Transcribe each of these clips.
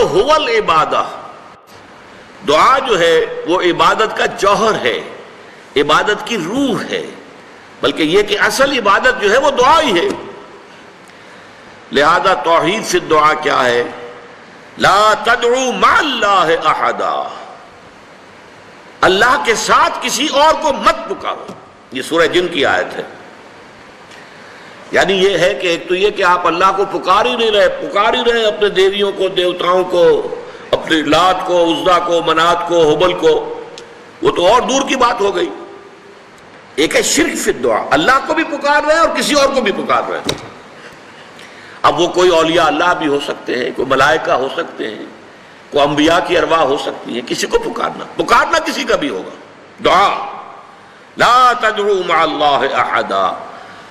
هو العبادہ، دعا جو ہے وہ عبادت کا جوہر ہے، عبادت کی روح ہے، بلکہ یہ کہ اصل عبادت جو ہے وہ دعا ہی ہے۔ لہذا توحید سے دعا کیا ہے؟ لا تدعو مع اللہ احدا، اللہ کے ساتھ کسی اور کو مت پکارو۔ یہ سورہ جن کی آیت ہے۔ یعنی یہ ہے کہ ایک تو یہ کہ آپ اللہ کو پکار ہی رہے اپنے دیویوں کو، دیوتاؤں کو، اپنے لات کو، عزا کو، منات کو، حبل کو، وہ تو اور دور کی بات ہو گئی۔ ایک ہے شرک فی الدعا، اللہ کو بھی پکار رہے ہیں اور کسی اور کو بھی پکار رہے ہیں۔ اب وہ کوئی اولیاء اللہ بھی ہو سکتے ہیں، کوئی ملائکہ ہو سکتے ہیں، کوئی انبیاء کی ارواح ہو سکتی ہیں، کسی کو پکارنا کسی کا بھی ہوگا۔ دعا لا تدعو مع اللہ احدا،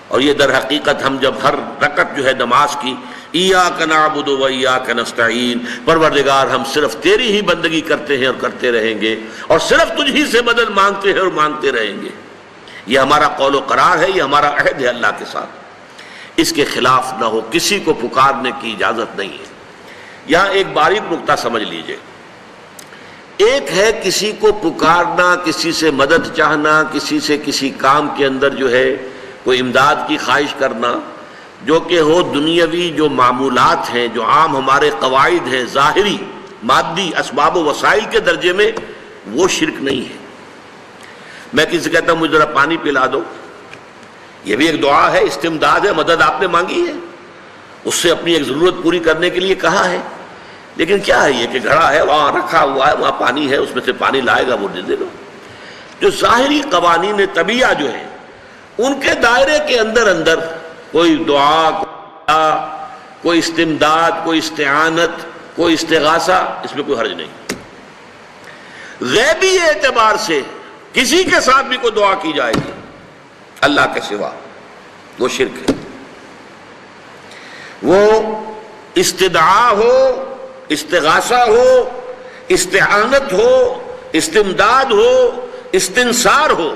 اور یہ در حقیقت ہم جب ہر رکعت جو ہے نماز کی ایاک نعبد و ایاک نستعین، پروردگار ہم صرف تیری ہی بندگی کرتے ہیں اور کرتے رہیں گے، اور صرف تجھ ہی سے مدد مانگتے ہیں اور مانگتے رہیں گے، یہ ہمارا قول و قرار ہے، یہ ہمارا عہد ہے اللہ کے ساتھ، اس کے خلاف نہ ہو، کسی کو پکارنے کی اجازت نہیں ہے۔ یہاں ایک باریک نکتہ سمجھ لیجئے، ایک ہے کسی کو پکارنا، کسی سے مدد چاہنا، کسی سے کسی کام کے اندر جو ہے کوئی امداد کی خواہش کرنا، جو کہ ہو دنیاوی جو معمولات ہیں، جو عام ہمارے قواعد ہیں، ظاہری مادی اسباب و وسائل کے درجے میں، وہ شرک نہیں ہے۔ میں کسی سے کہتا ہوں مجھے ذرا پانی پلا دو، یہ بھی ایک دعا ہے، استمداد ہے، مدد آپ نے مانگی ہے، اس سے اپنی ایک ضرورت پوری کرنے کے لیے کہا ہے، لیکن کیا ہے یہ کہ گھڑا ہے، وہاں رکھا ہوا ہے، وہاں پانی ہے، اس میں سے پانی لائے گا وہ دے دو۔ جو ظاہری قوانین طبیعہ جو ہیں ان کے دائرے کے اندر کوئی دعا، کوئی استمداد، کوئی استعانت، کوئی استغاثہ، اس میں کوئی حرج نہیں۔ غیبی اعتبار سے کسی کے ساتھ بھی کوئی دعا کی جائے گی اللہ کے سوا، وہ شرک ہے۔ وہ استدعا ہو، استغاثہ ہو، استعانت ہو، استمداد ہو، استنصار ہو،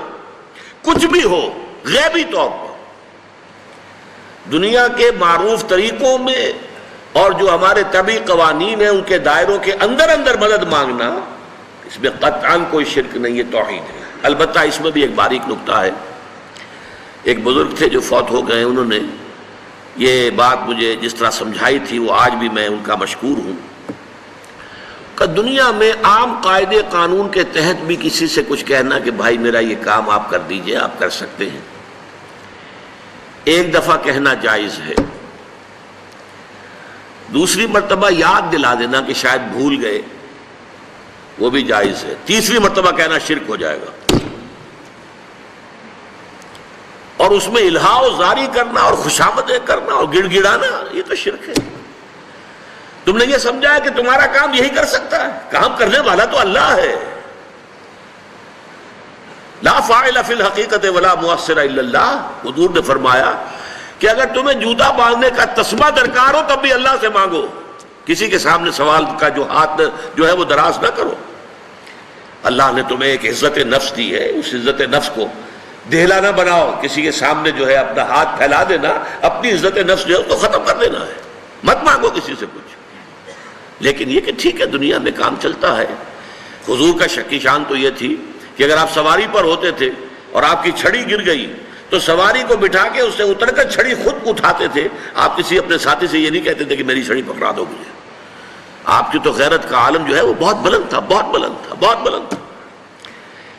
کچھ بھی ہو، غیبی طور پر دنیا کے معروف طریقوں میں اور جو ہمارے طبعی قوانین ہیں ان کے دائروں کے اندر مدد مانگنا، اس میں قطعاً کوئی شرک نہیں ہے، توحید ہے۔ البتہ اس میں بھی ایک باریک نکتہ ہے۔ ایک بزرگ تھے جو فوت ہو گئے، انہوں نے یہ بات مجھے جس طرح سمجھائی تھی وہ آج بھی میں ان کا مشکور ہوں کہ دنیا میں عام قاعدے قانون کے تحت بھی کسی سے کچھ کہنا کہ بھائی میرا یہ کام آپ کر دیجئے، آپ کر سکتے ہیں، ایک دفعہ کہنا جائز ہے، دوسری مرتبہ یاد دلا دینا کہ شاید بھول گئے، وہ بھی جائز ہے، تیسری مرتبہ کہنا شرک ہو جائے گا، اور اس میں الہا و زاری کرنا اور خوشامدیں کرنا اور گڑ گڑانا، یہ تو شرک ہے۔ تم نے یہ سمجھا ہے کہ تمہارا کام یہی کر سکتا ہے، کام کرنے والا تو اللہ ہے۔ لا فاعل فی الحقیقت ولا مؤثر الا اللہ، حضور نے فرمایا کہ اگر تمہیں جوتا باندھنے کا تسمہ درکار ہو تب بھی اللہ سے مانگو، کسی کے سامنے سوال کا جو ہاتھ جو ہے وہ دراز نہ کرو۔ اللہ نے تمہیں ایک عزت نفس دی ہے، اس عزت نفس کو دہلا نہ بناؤ، کسی کے سامنے جو ہے اپنا ہاتھ پھیلا دینا، اپنی عزت نفس جو ہے اس کو ختم کر دینا ہے، مت مانگو کسی سے کچھ۔ لیکن یہ کہ ٹھیک ہے دنیا میں کام چلتا ہے۔ حضور کا شکی شان تو یہ تھی کہ اگر آپ سواری پر ہوتے تھے اور آپ کی چھڑی گر گئی تو سواری کو بٹھا کے اس سے اتر کر چھڑی خود اٹھاتے تھے، آپ کسی اپنے ساتھی سے یہ نہیں کہتے تھے کہ میری چھڑی پکڑا دو مجھے۔ آپ کی تو غیرت کا عالم جو ہے وہ بہت بلند تھا، بہت بلند تھا، بہت بلند تھا۔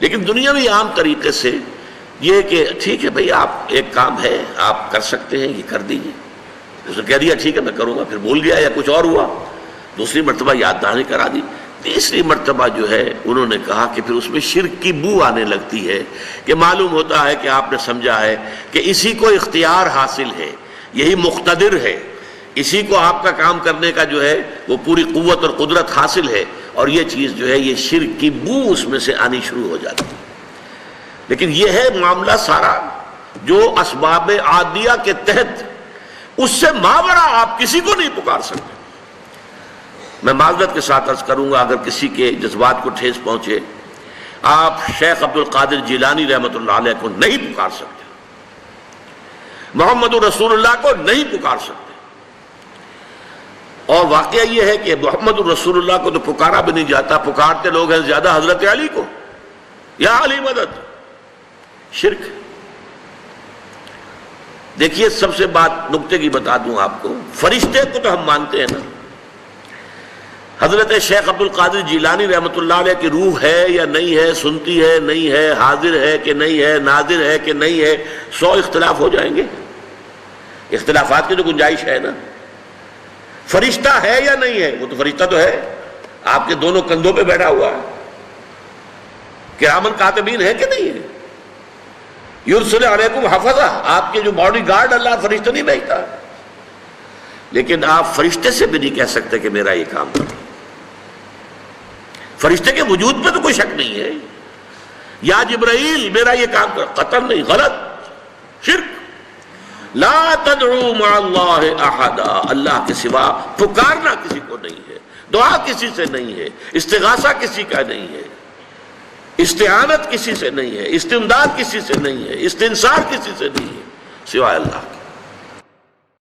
لیکن دنیاوی عام طریقے سے یہ کہ ٹھیک ہے بھئی آپ ایک کام ہے آپ کر سکتے ہیں، یہ کر دیجئے، اس نے کہہ دیا ٹھیک ہے میں کروں گا، پھر بھول گیا یا کچھ اور ہوا، دوسری مرتبہ یاد دہانی کرا دی، تیسری مرتبہ جو ہے انہوں نے کہا کہ پھر اس میں شرک کی بو آنے لگتی ہے کہ معلوم ہوتا ہے کہ آپ نے سمجھا ہے کہ اسی کو اختیار حاصل ہے، یہی مقتدر ہے، اسی کو آپ کا کام کرنے کا جو ہے وہ پوری قوت اور قدرت حاصل ہے، اور یہ چیز جو ہے یہ شرک کی بو اس میں سے آنی شروع ہو جاتی ہے۔ لیکن یہ ہے معاملہ سارا جو اسباب عادیہ کے تحت، اس سے ماورا آپ کسی کو نہیں پکار سکتے۔ میں معذرت کے ساتھ عرض کروں گا اگر کسی کے جذبات کو ٹھیس پہنچے، آپ شیخ عبد القادر جیلانی رحمۃ اللہ علیہ کو نہیں پکار سکتے، محمد رسول اللہ کو نہیں پکار سکتے، اور واقعہ یہ ہے کہ محمد الرسول اللہ کو تو پکارا بھی نہیں جاتا، پکارتے لوگ ہیں زیادہ حضرت علی کو، یا علی مدد، شرک۔ دیکھیے سب سے بات نکتے کی بتا دوں آپ کو، فرشتے کو تو ہم مانتے ہیں نا، حضرت شیخ عبد القادر جیلانی رحمۃ اللہ علیہ کی روح ہے یا نہیں ہے، سنتی ہے نہیں ہے، حاضر ہے کہ نہیں ہے، ناظر ہے کہ نہیں ہے، 100 اختلاف ہو جائیں گے، اختلافات کی تو گنجائش ہے نا۔ فرشتہ ہے یا نہیں ہے، وہ تو فرشتہ تو ہے، آپ کے دونوں کندھوں پہ بیٹھا ہوا ہے، کرامن کاتبین ہے کہ نہیں ہے، یرسل علیکم حفظہ، آپ کے جو باڈی گارڈ اللہ فرشتہ نہیں بھیجتا، لیکن آپ فرشتے سے بھی نہیں کہہ سکتے کہ میرا یہ کام کرو۔ فرشتے کے وجود پہ تو کوئی شک نہیں ہے، یا جبرائیل میرا یہ کام کرو، قطعاً نہیں، غلط، شرک۔ لا تدعو مع اللہ احدا، اللہ کے سوا پکارنا کسی کو نہیں ہے، دعا کسی سے نہیں ہے، استغاثہ کسی کا نہیں ہے، استعانت کسی سے نہیں ہے، استمداد کسی سے نہیں ہے، استنصار کسی سے نہیں ہے، سوائے اللہ کے۔